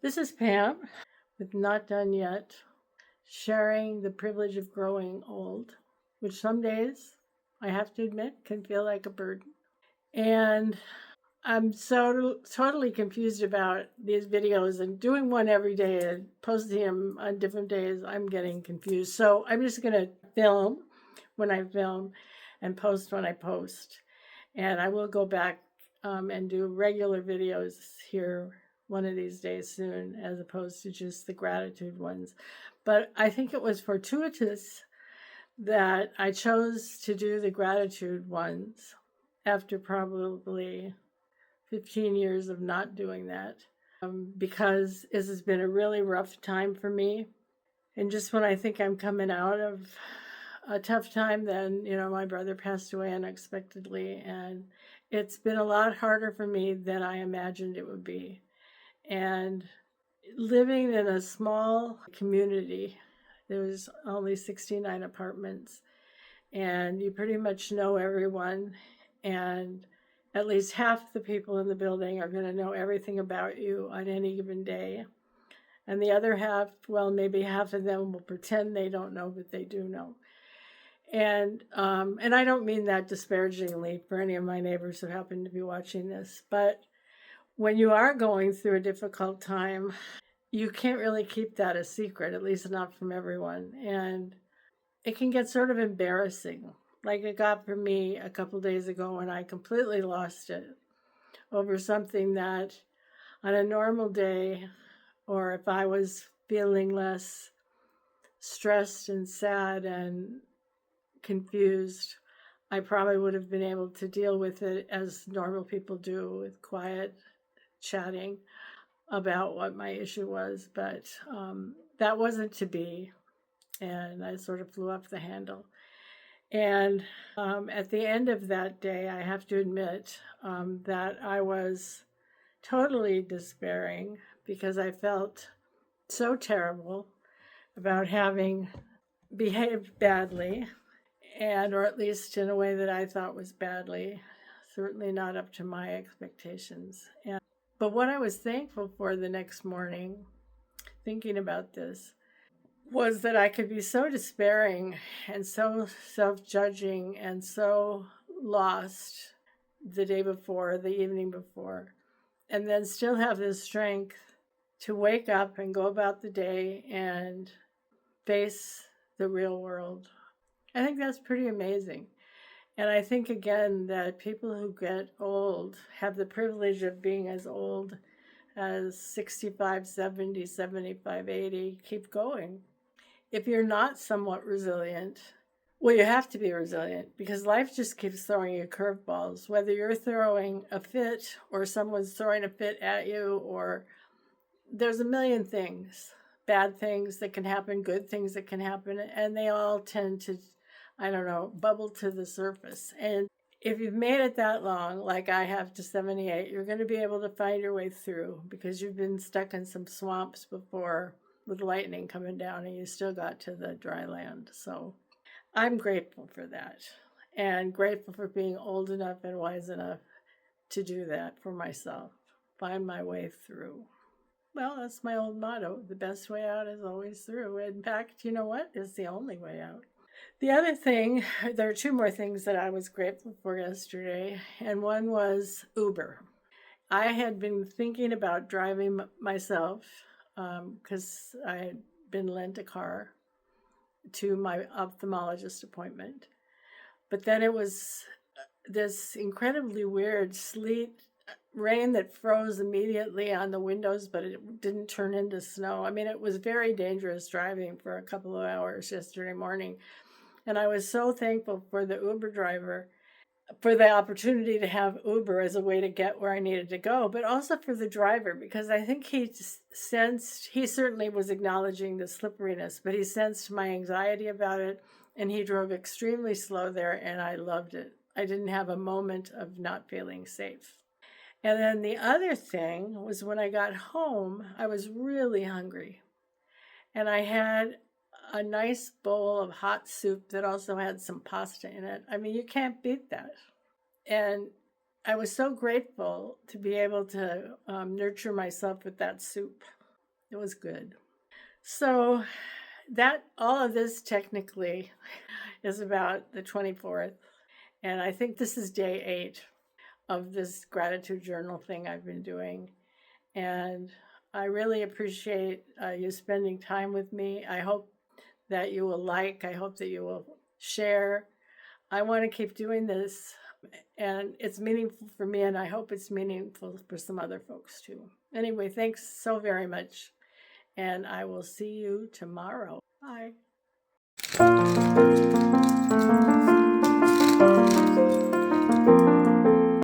This is Pam with Not Done Yet, sharing the privilege of growing old, which some days, I have to admit, can feel like a burden. And I'm so totally confused about these videos and doing one every day and posting them on different days. I'm getting confused. So I'm just going to film when I film and post when I post. And I will go back and do regular videos here one of these days soon, as opposed to just the gratitude ones. But I think it was fortuitous that I chose to do the gratitude ones after probably 15 years of not doing that, because this has been a really rough time for me. And just when I think I'm coming out of a tough time, then, my brother passed away unexpectedly. And it's been a lot harder for me than I imagined it would be. And living in a small community, there was only 69 apartments, and you pretty much know everyone. And at least half the people in the building are going to know everything about you on any given day. And the other half, well, maybe half of them will pretend they don't know, but they do know. And I don't mean that disparagingly for any of my neighbors who happen to be watching this, but when you are going through a difficult time, you can't really keep that a secret, at least not from everyone. And it can get sort of embarrassing, like it got for me a couple days ago when I completely lost it over something that on a normal day, or if I was feeling less stressed and sad and confused, I probably would have been able to deal with it as normal people do, with quiet chatting about what my issue was. But that wasn't to be. And I sort of flew off the handle. And at the end of that day, I have to admit that I was totally despairing because I felt so terrible about having behaved badly, and or at least in a way that I thought was badly, certainly not up to my expectations. But what I was thankful for the next morning, thinking about this, was that I could be so despairing and so self judging and so lost the day before, the evening before, and then still have the strength to wake up and go about the day and face the real world. I think that's pretty amazing. And I think, again, that people who get old have the privilege of being as old as 65, 70, 75, 80, keep going. If you're not somewhat resilient, well, you have to be resilient because life just keeps throwing you curveballs. Whether you're throwing a fit or someone's throwing a fit at you, or there's a million things, bad things that can happen, good things that can happen, and they all tend to, I don't know, bubble to the surface. And if you've made it that long, like I have to 78, you're going to be able to find your way through because you've been stuck in some swamps before with lightning coming down and you still got to the dry land. So I'm grateful for that and grateful for being old enough and wise enough to do that for myself, find my way through. Well, that's my old motto. The best way out is always through. In fact, you know what? It's the only way out. The other thing, there are two more things that I was grateful for yesterday, and one was Uber. I had been thinking about driving myself because I had been lent a car to my ophthalmologist appointment. But then it was this incredibly weird sleet, rain that froze immediately on the windows, but it didn't turn into snow. I mean, it was very dangerous driving for a couple of hours yesterday morning. And I was so thankful for the Uber driver, for the opportunity to have Uber as a way to get where I needed to go, but also for the driver, because I think he sensed, he certainly was acknowledging the slipperiness, but he sensed my anxiety about it, and he drove extremely slow there, and I loved it. I didn't have a moment of not feeling safe. And then the other thing was when I got home, I was really hungry, and I had a nice bowl of hot soup that also had some pasta in it. I mean, you can't beat that. And I was so grateful to be able to nurture myself with that soup. It was good. So that all of this technically is about the 24th. And I think this is day 8 of this gratitude journal thing I've been doing. And I really appreciate you spending time with me. I hope that you will I hope that you will share. I want to keep doing this, and it's meaningful for me, and I hope it's meaningful for some other folks too. Anyway, thanks so very much, and I will see you tomorrow. Bye.